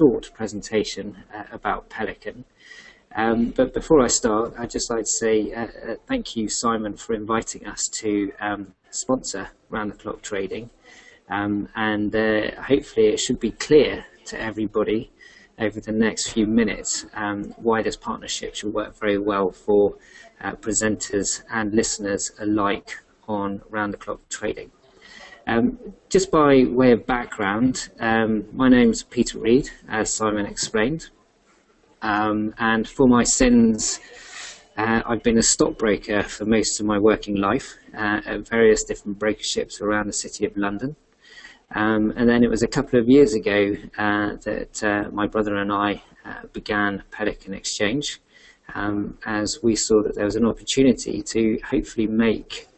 short presentation about Pelican. But before I start, I'd just like to say thank you, Simon, for inviting us to sponsor Round the Clock Trading. And hopefully it should be clear to everybody over the next few minutes why this partnership should work very well for presenters and listeners alike on Round the Clock Trading. Just by way of background, my name's Peter Reid, as Simon explained. And for my sins, I've been a stockbroker for most of my working life at various different brokerships around the City of London. And then it was a couple of years ago that my brother and I began Pelican Exchange, as we saw that there was an opportunity to hopefully make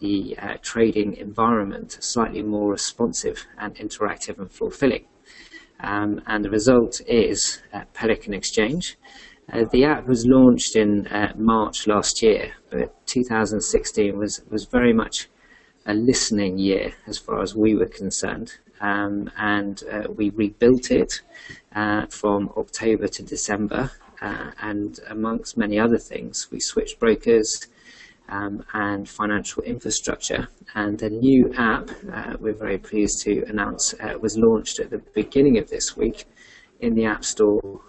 the trading environment slightly more responsive and interactive and fulfilling. And the result is Pelican Exchange. The app was launched in March last year, but 2016 was very much a listening year as far as we were concerned. And we rebuilt it from October to December. And amongst many other things, we switched brokers and financial infrastructure. And the new app, we're very pleased to announce, was launched at the beginning of this week in the App Store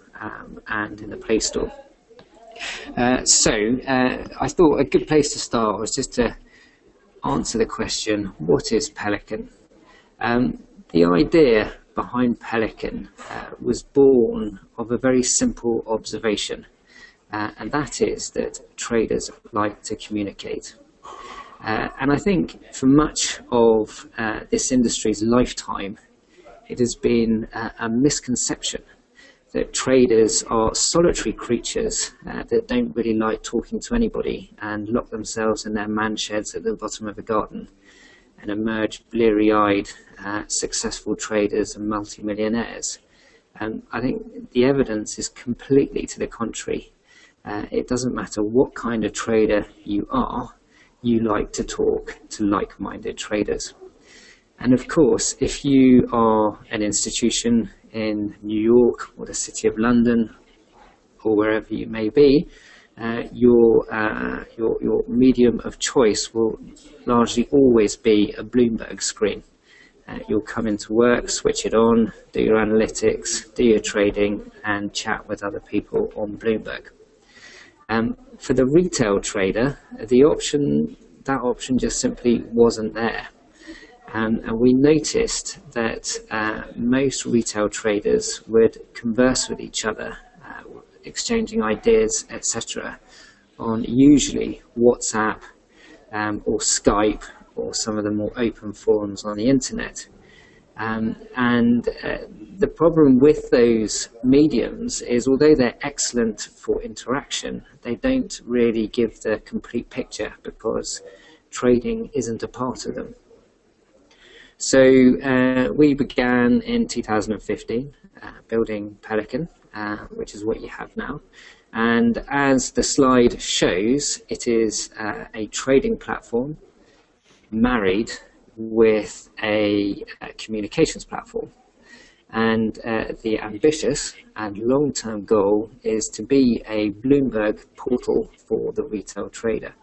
and in the Play Store. So I thought a good place to start was just to answer the question, what is Pelican? The idea behind Pelican was born of a very simple observation. And that is that traders like to communicate. And I think for much of this industry's lifetime, it has been a misconception that traders are solitary creatures that don't really like talking to anybody and lock themselves in their man sheds at the bottom of a garden and emerge bleary-eyed, successful traders and multimillionaires. And I think the evidence is completely to the contrary. It doesn't matter what kind of trader you are, you like to talk to like-minded traders. And of course, if you are an institution in New York or the City of London or wherever you may be, your medium of choice will largely always be a Bloomberg screen. You'll come into work, switch it on, do your analytics, do your trading, and chat with other people on Bloomberg. For the retail trader, that option just simply wasn't there. And we noticed that most retail traders would converse with each other, exchanging ideas, etc., on usually WhatsApp or Skype or some of the more open forums on the internet. The problem with those mediums is, although they're excellent for interaction, they don't really give the complete picture because trading isn't a part of them. So we began in 2015 building Pelican, which is what you have now. And as the slide shows, it is a trading platform married with a communications platform. And the ambitious and long-term goal is to be a Bloomberg portal for the retail trader.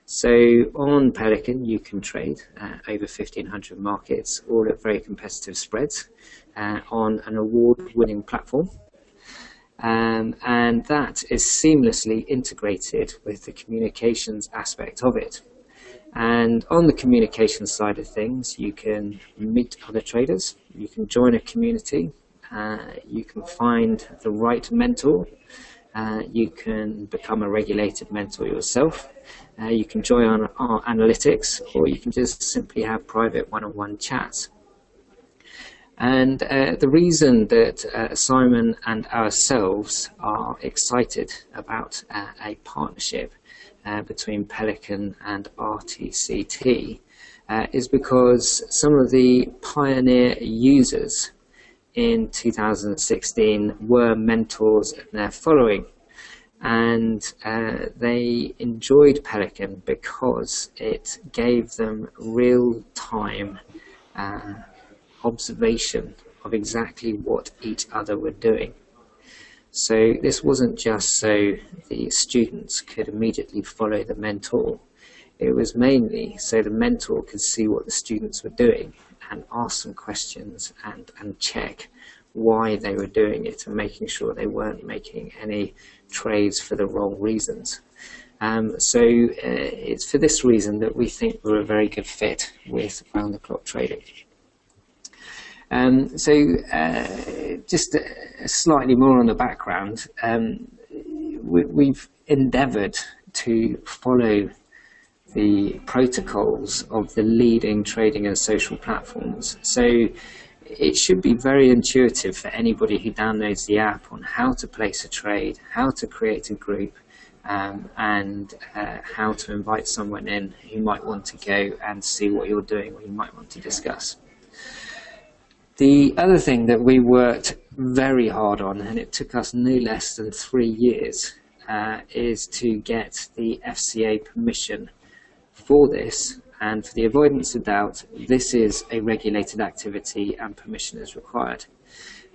So on Pelican, you can trade over 1,500 markets, all at very competitive spreads, on an award-winning platform. And that is seamlessly integrated with the communications aspect of it. And on the communication side of things, you can meet other traders, you can join a community, you can find the right mentor, you can become a regulated mentor yourself, you can join our analytics, or you can just simply have private one-on-one chats. And the reason that Simon and ourselves are excited about a partnership between Pelican and RTCT is because some of the pioneer users in 2016 were mentors in their following, and they enjoyed Pelican because it gave them real-time observation of exactly what each other were doing. So this wasn't just so the students could immediately follow the mentor. It was mainly so the mentor could see what the students were doing and ask some questions and check why they were doing it and making sure they weren't making any trades for the wrong reasons. So it's for this reason that we think we're a very good fit with round-the-clock trading. Just slightly more on the background, we've endeavoured to follow the protocols of the leading trading and social platforms. So it should be very intuitive for anybody who downloads the app on how to place a trade, how to create a group, and how to invite someone in who might want to go and see what you're doing or you might want to discuss. The other thing that we worked very hard on, and it took us no less than 3 years, is to get the FCA permission for this. And for the avoidance of doubt, this is a regulated activity and permission is required.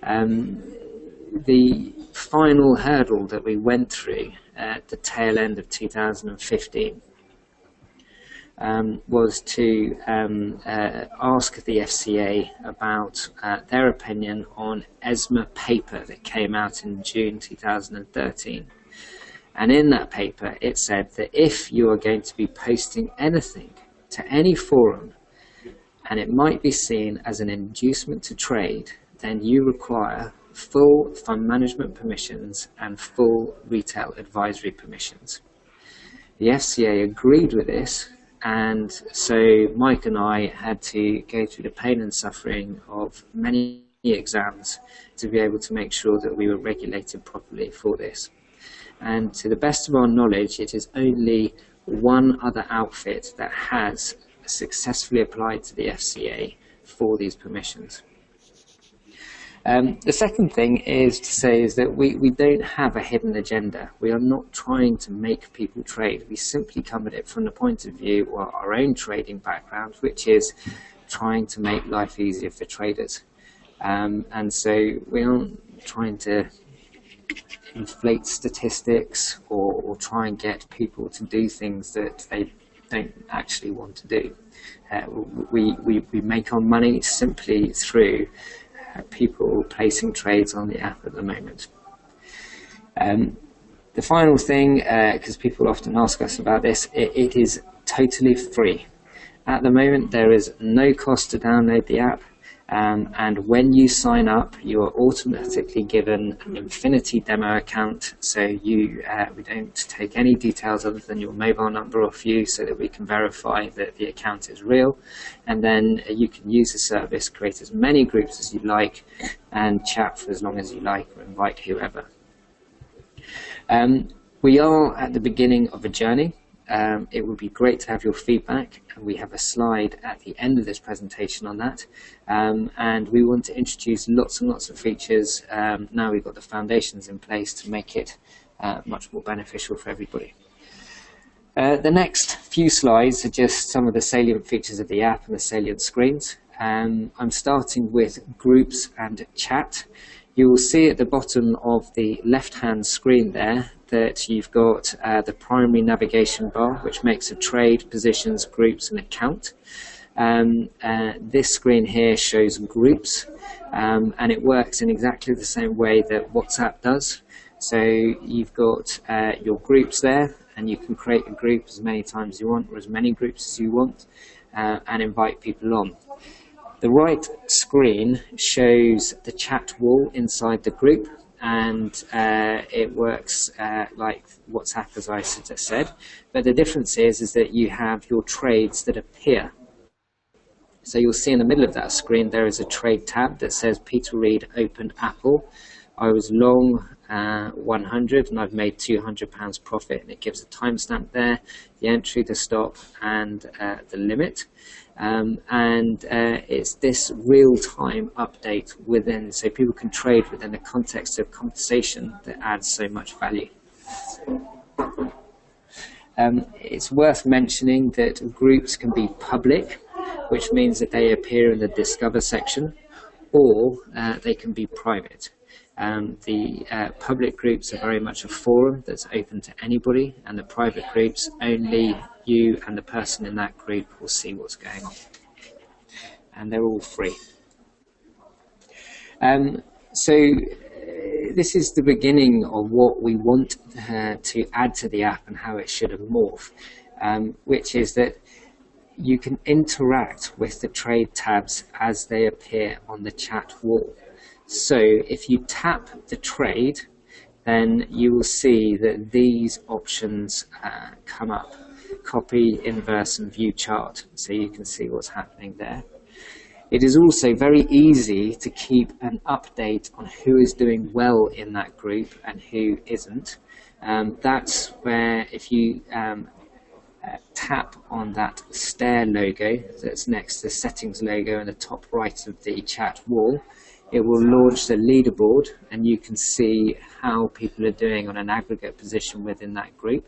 The final hurdle that we went through at the tail end of 2015 was to ask the FCA about their opinion on ESMA paper that came out in June 2013. And in that paper, it said that if you are going to be posting anything to any forum, and it might be seen as an inducement to trade, then you require full fund management permissions and full retail advisory permissions. The FCA agreed with this, and so Mike and I had to go through the pain and suffering of many exams to be able to make sure that we were regulated properly for this. And to the best of our knowledge, it is only one other outfit that has successfully applied to the FCA for these permissions. The second thing is to say is that we don't have a hidden agenda. We are not trying to make people trade. We simply come at it from the point of view of our own trading background, which is trying to make life easier for traders. And so we aren't trying to inflate statistics or try and get people to do things that they don't actually want to do. We make our money simply through people placing trades on the app at the moment. The final thing, because people often ask us about this, it is totally free. At the moment there is no cost to download the app. And when you sign up, you are automatically given an Infinity demo account. So we don't take any details other than your mobile number off you so that we can verify that the account is real. And then you can use the service, create as many groups as you like, and chat for as long as you like, or invite whoever. We are at the beginning of a journey. It would be great to have your feedback, and we have a slide at the end of this presentation on that. And we want to introduce lots and lots of features. Now we've got the foundations in place to make it much more beneficial for everybody. The next few slides are just some of the salient features of the app and the salient screens. I'm starting with groups and chat. You will see at the bottom of the left-hand screen there that you've got the primary navigation bar, which makes a trade, positions, groups, and account. This screen here shows groups, and it works in exactly the same way that WhatsApp does. So you've got your groups there, and you can create a group as many times as you want, or as many groups as you want, and invite people on. The right screen shows the chat wall inside the group, and it works like WhatsApp, as I just said. But the difference is that you have your trades that appear. So you'll see in the middle of that screen there is a trade tab that says Peter Reid opened Apple. I was long 100 and I've made £200 profit, and it gives a timestamp there, the entry, the stop, and the limit. It's this real-time update within, so people can trade within the context of conversation that adds so much value. It's worth mentioning that groups can be public, which means that they appear in the Discover section, or they can be private. The public groups are very much a forum that's open to anybody, and the private groups, only you and the person in that group will see what's going on. And they're all free. So this is the beginning of what we want to add to the app and how it should morph, which is that you can interact with the trade tabs as they appear on the chat wall. So if you tap the trade, then you will see that these options come up: copy, inverse, and view chart. So you can see what's happening there. It is also very easy to keep an update on who is doing well in that group and who isn't. That's where, if you tap on that stair logo that's next to the settings logo in the top right of the chat wall, it will launch the leaderboard, and you can see how people are doing on an aggregate position within that group.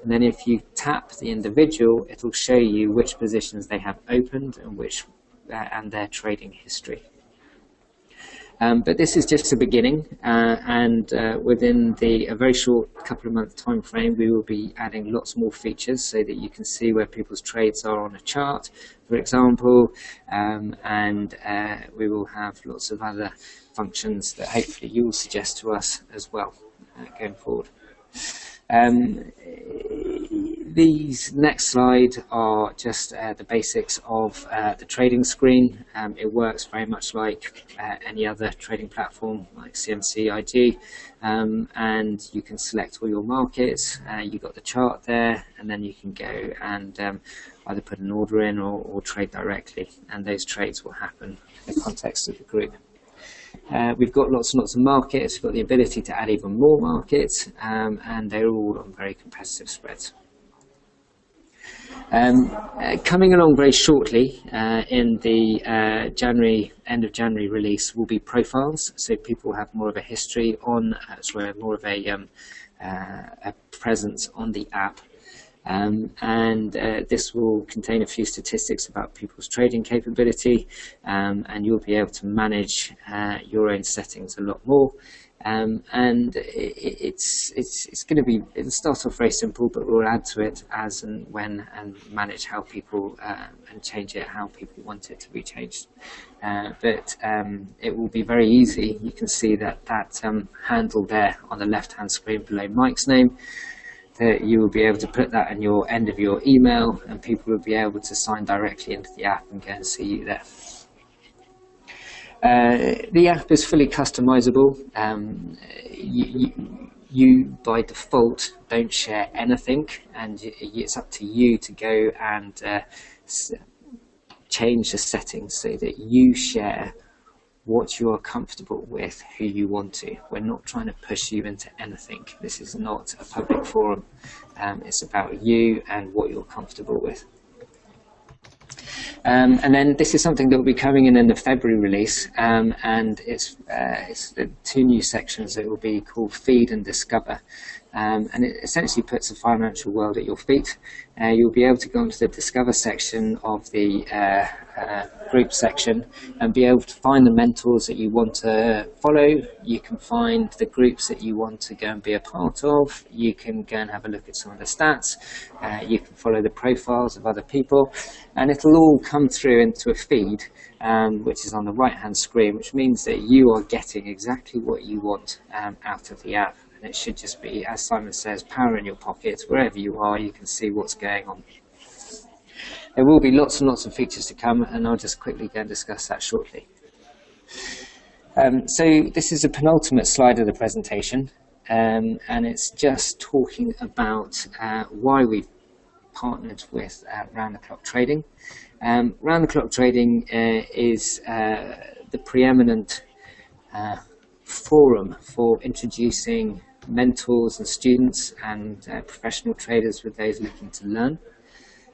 And then if you tap the individual, it'll show you which positions they have opened and which and their trading history. But this is just the beginning, and within a very short couple of month time frame, we will be adding lots more features so that you can see where people's trades are on a chart, for example, and we will have lots of other functions that hopefully you will suggest to us as well going forward. These next slide are just the basics of the trading screen. It works very much like any other trading platform like CMC, IG, and you can select all your markets. You've got the chart there, and then you can go and either put an order in or trade directly, and those trades will happen in the context of the group. We've got lots and lots of markets. We've got the ability to add even more markets, and they're all on very competitive spreads. Coming along very shortly in the end of January release will be profiles, so people have more of a history on, more of a presence on the app. And this will contain a few statistics about people's trading capability, and you'll be able to manage your own settings a lot more. And it's going to be, it'll start off very simple, but we'll add to it as and when, and manage how people and change it how people want it to be changed. But it will be very easy. You can see that handle there on the left hand screen below Mike's name, that you will be able to put that in your end of your email, and people will be able to sign directly into the app and go and see you there. The app is fully customizable. You by default don't share anything, and it's up to you to go and change the settings so that you share what you are comfortable with, who you want to. We're not trying to push you into anything. This is not a public forum. It's about you and what you're comfortable with. And then this is something that will be coming in the February release, and it's the two new sections that will be called Feed and Discover. And it essentially puts the financial world at your feet. You'll be able to go into the Discover section of the group section and be able to find the mentors that you want to follow. You can find the groups that you want to go and be a part of. You can go and have a look at some of the stats. You can follow the profiles of other people, and it'll all come through into a feed, which is on the right hand screen, which means that you are getting exactly what you want out of the app. And it should just be, as Simon says, power in your pockets. Wherever you are, you can see what's going on. There will be lots and lots of features to come, and I'll just quickly go and discuss that shortly. So this is the penultimate slide of the presentation, and it's just talking about why we've partnered with round-the-clock trading. Round-the-clock trading is the preeminent forum for introducing mentors and students and professional traders with those looking to learn.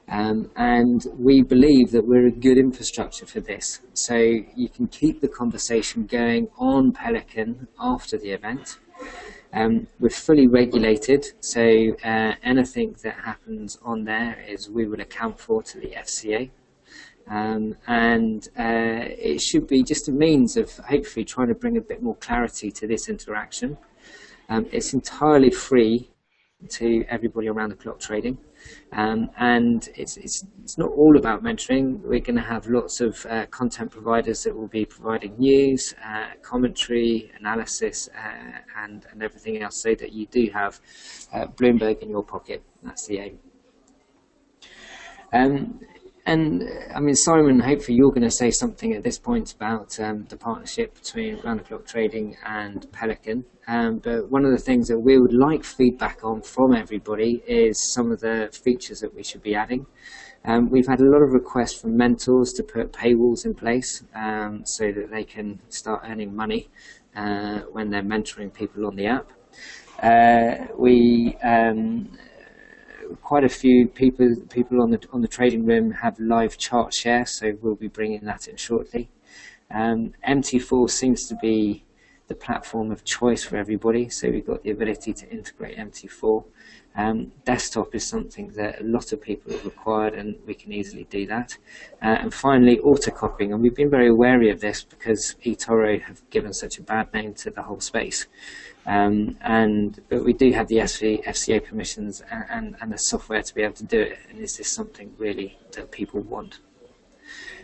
And we believe that we're a good infrastructure for this. So you can keep the conversation going on Pelican after the event. We're fully regulated, so anything that happens on there is we will account for to the FCA. and it should be just a means of hopefully trying to bring a bit more clarity to this interaction. It's entirely free to everybody around the clock trading, and it's not all about mentoring. We're going to have lots of content providers that will be providing news, commentary, analysis, and everything else, so that you do have Bloomberg in your pocket. That's the aim. And I mean, Simon, hopefully you're going to say something at this point about the partnership between Round the Clock Trading and Pelican. But one of the things that we would like feedback on from everybody is some of the features that we should be adding. We've had a lot of requests from mentors to put paywalls in place so that they can start earning money when they're mentoring people on the app. Quite a few people on the trading room have live chart share, so we'll be bringing that in shortly. MT4 seems to be the platform of choice for everybody, so we've got the ability to integrate MT4. Desktop is something that a lot of people have required, and we can easily do that. And finally, auto-copying, and we've been very wary of this because eToro have given such a bad name to the whole space. But we do have the FCA permissions and the software to be able to do it, and is this something really that people want?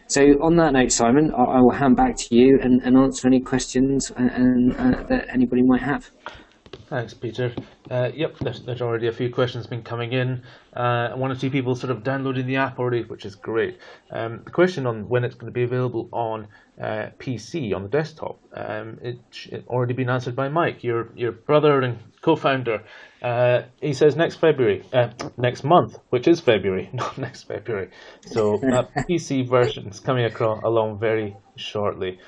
So on that note, Simon, I will hand back to you and answer any questions that anybody might have. Thanks, Peter. Yep, there's already a few questions been coming in. One or two people sort of downloading the app already, which is great. The question on when it's going to be available on PC, on the desktop, it's already been answered by Mike, your brother and co-founder. He says next month, which is February, not next February. So that PC version is coming along very shortly.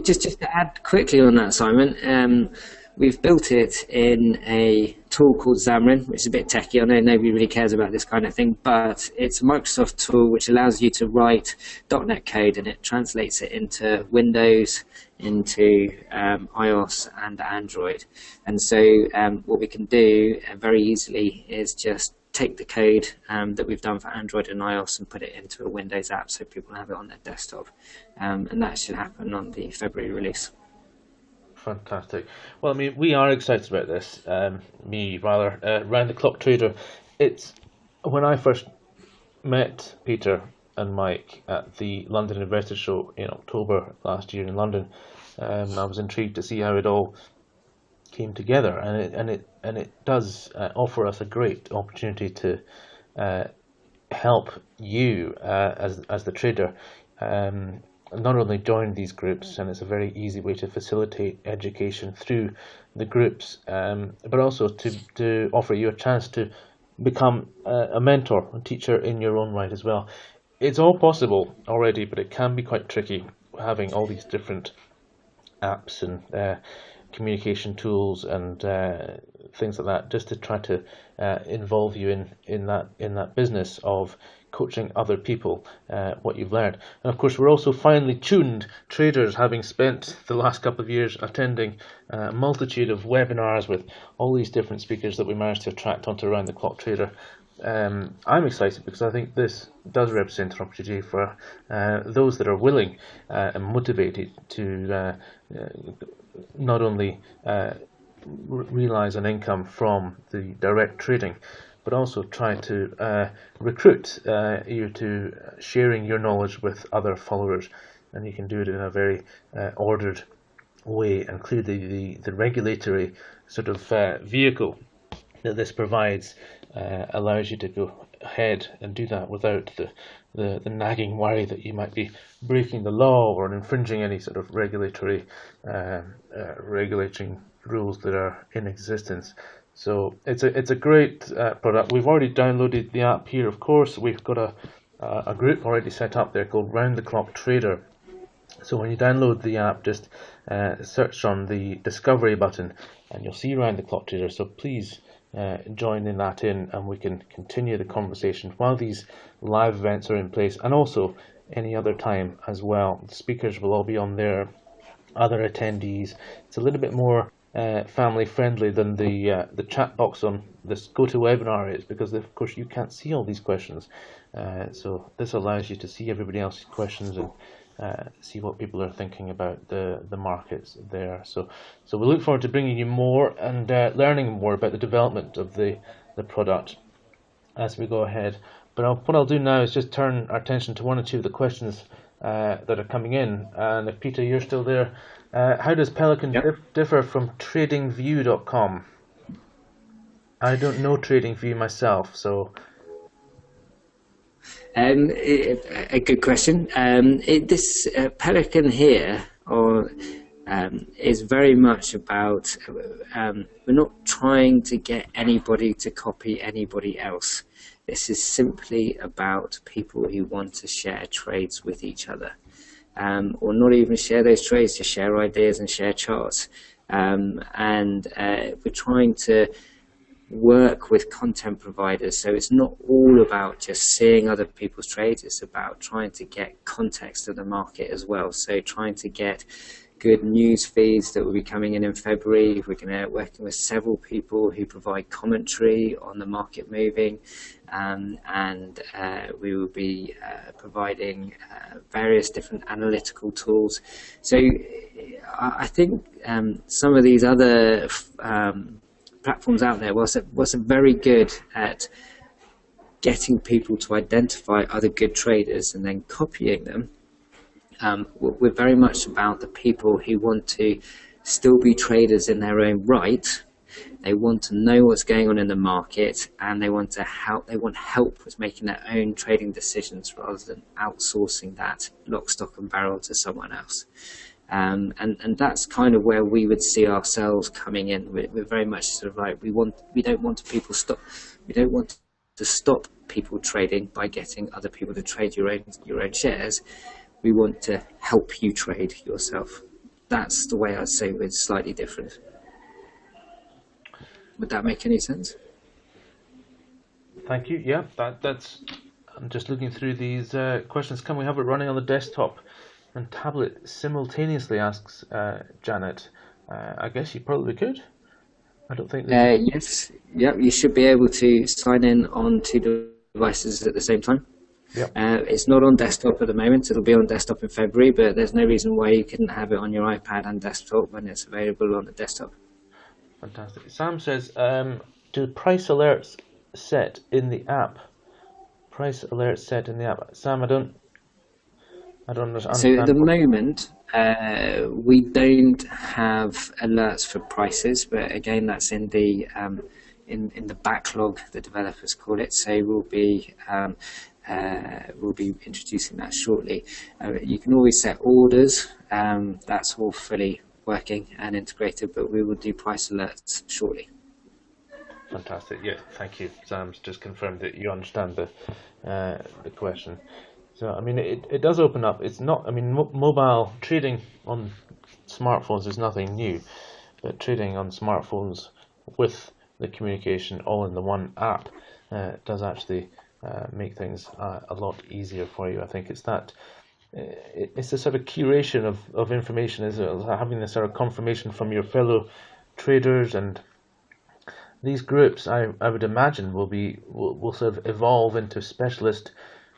Just to add quickly on that, Simon, we've built it in a tool called Xamarin, which is a bit techy. I know nobody really cares about this kind of thing, but it's a Microsoft tool which allows you to write .NET code, and it translates it into Windows, into iOS and Android. And so what we can do very easily is just take the code that we've done for Android and iOS and put it into a Windows app so people have it on their desktop. And that should happen on the February release. Fantastic. Well, I mean, we are excited about this. Round the Clock Trader. It's when I first met Peter and Mike at the London Investor Show in October last year in London. I was intrigued to see how it all came together, and it does offer us a great opportunity to help you as the trader. Not only join these groups, and it's a very easy way to facilitate education through the groups, but also to offer you a chance to become a mentor, a teacher in your own right as well. It's all possible already, but it can be quite tricky having all these different apps and communication tools and things like that, just to try to involve you in that business of coaching other people what you've learned. And of course, we're also finely tuned traders, having spent the last couple of years attending a multitude of webinars with all these different speakers that we managed to attract onto Around the Clock Trader. I'm excited because I think this does represent an opportunity for those that are willing and motivated to not only realize an income from the direct trading, but also try to recruit you to sharing your knowledge with other followers. And you can do it in a very ordered way, and clearly the regulatory sort of vehicle that this provides allows you to go ahead and do that without the nagging worry that you might be breaking the law or infringing any sort of regulatory regulating rules that are in existence. So it's a great product. We've already downloaded the app here. Of course, we've got a group already set up there called Round the Clock Trader. So when you download the app, just search on the Discovery button, and you'll see Round the Clock Trader. So please join that in, and we can continue the conversation while these live events are in place, and also any other time as well. The speakers will all be on there, other attendees. It's a little bit more family friendly than the chat box on this GoToWebinar is, because of course you can't see all these questions. So this allows you to see everybody else's questions and see what people are thinking about the markets there. So we look forward to bringing you more and learning more about the development of the product as we go ahead. But what I'll do now is just turn our attention to one or two of the questions that are coming in. And if Peter, you're still there, how does Pelican differ from TradingView.com? I don't know TradingView myself, so. A good question. This Pelican here, is very much about. We're not trying to get anybody to copy anybody else. This is simply about people who want to share trades with each other, or not even share those trades, just share ideas and share charts. We're trying to work with content providers, so it's not all about just seeing other people's trades, it's about trying to get context of the market as well. So trying to get good news feeds that will be coming in February. We're going to working with several people who provide commentary on the market moving, and we will be providing various different analytical tools. So I think some of these other platforms out there wasn't very good at getting people to identify other good traders and then copying them. We're very much about the people who want to still be traders in their own right. They want to know what's going on in the market, and they want help with making their own trading decisions rather than outsourcing that lock, stock and barrel to someone else. And that's kind of where we would see ourselves coming in. We're very much sort of like we don't want to stop people trading by getting other people to trade your own shares. We want to help you trade yourself. That's the way I'd say we're slightly different. Would that make any sense? Thank you. Yeah, that's. I'm just looking through these questions. Can we have it running on the desktop and tablet simultaneously? Asks Janet. I guess you probably could. I don't think. Yes. Yep. You should be able to sign in on two devices at the same time. Yep. It's not on desktop at the moment. It'll be on desktop in February, but there's no reason why you couldn't have it on your iPad and desktop when it's available on the desktop. Fantastic. Sam says, do price alerts set in the app? Price alerts set in the app. Sam, I don't understand. So at the moment, we don't have alerts for prices, but again, that's in the backlog, the developers call it. So we'll be introducing that shortly. You can always set orders. That's all fully working and integrated, but we will do price alerts shortly. Fantastic. Yeah, thank you. Sam's just confirmed that you understand the question. So I mean, it does open up. It's not. I mean, mobile trading on smartphones is nothing new, but trading on smartphones with the communication all in the one app does actually make things a lot easier for you. I think it's that. It's a sort of curation of information, is having this sort of confirmation from your fellow traders, and these groups I would imagine will sort of evolve into specialist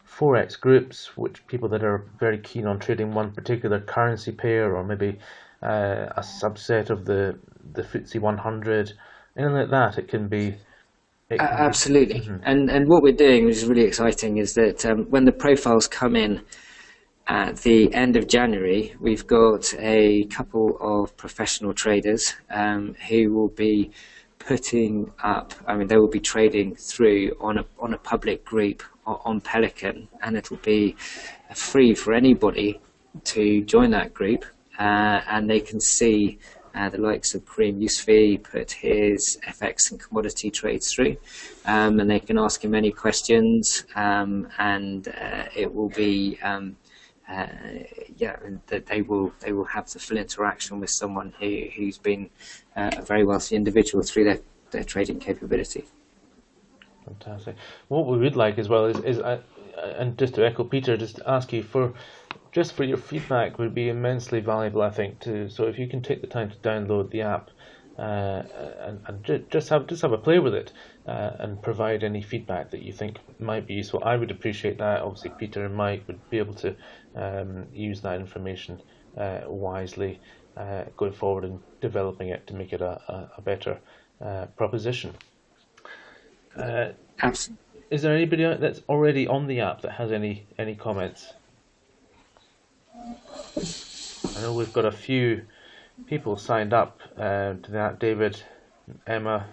forex groups, which people that are very keen on trading one particular currency pair, or maybe a subset of the FTSE 100, anything like that. It can be. Absolutely. And what we're doing, which is really exciting, is that when the profiles come in at the end of January, we've got a couple of professional traders who will be putting up. I mean, they will be trading through on a public group on Pelican, and it'll be free for anybody to join that group, and they can see the likes of Kareem Yousfi put his FX and commodity trades through, and they can ask him any questions, and it will be that they will have the full interaction with someone who's been a very wealthy individual through their trading capability. Fantastic. What we would like as well is and just to echo Peter, just to ask you for your feedback would be immensely valuable, I think, too. So if you can take the time to download the app just have a play with it, and provide any feedback that you think might be useful. I would appreciate that. Obviously, Peter and Mike would be able to use that information wisely going forward and developing it to make it a better proposition. Absolutely. Is there anybody that's already on the app that has any comments? I know we've got a few people signed up to that. David, Emma.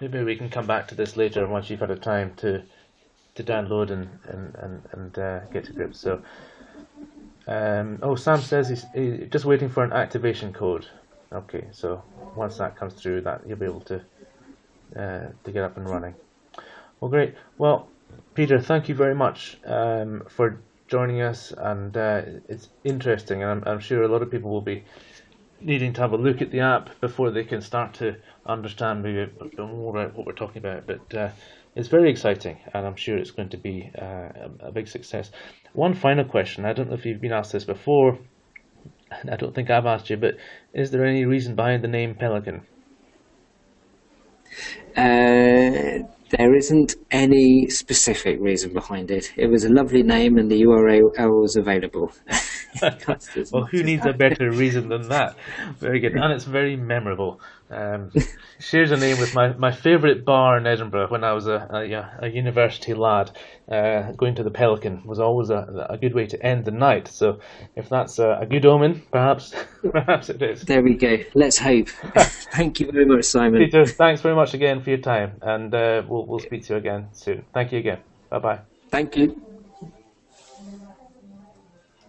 Maybe we can come back to this later once you've had a time to download and get to grips. So, Sam says he's just waiting for an activation code. Okay, so once that comes through, that you'll be able to get up and running. Well, great. Well, Peter, thank you very much for joining us, and it's interesting, and I'm sure a lot of people will be needing to have a look at the app before they can start to understand maybe a bit more about what we're talking about. But it's very exciting, and I'm sure it's going to be a big success. One final question. I don't know if you've been asked this before, and I don't think I've asked you, but is there any reason behind the name Pelican? There isn't any specific reason behind it. It was a lovely name, and the URL was available. Well, who needs a better reason than that? Very good, and it's very memorable. Shares a name with my favourite bar in Edinburgh when I was a university lad. Going to the Pelican was always a good way to end the night. So, if that's a good omen, perhaps it is. There we go. Let's hope. Thank you very much, Simon. Peter, thanks very much again for your time, and we'll speak to you again soon. Thank you again. Bye bye. Thank you.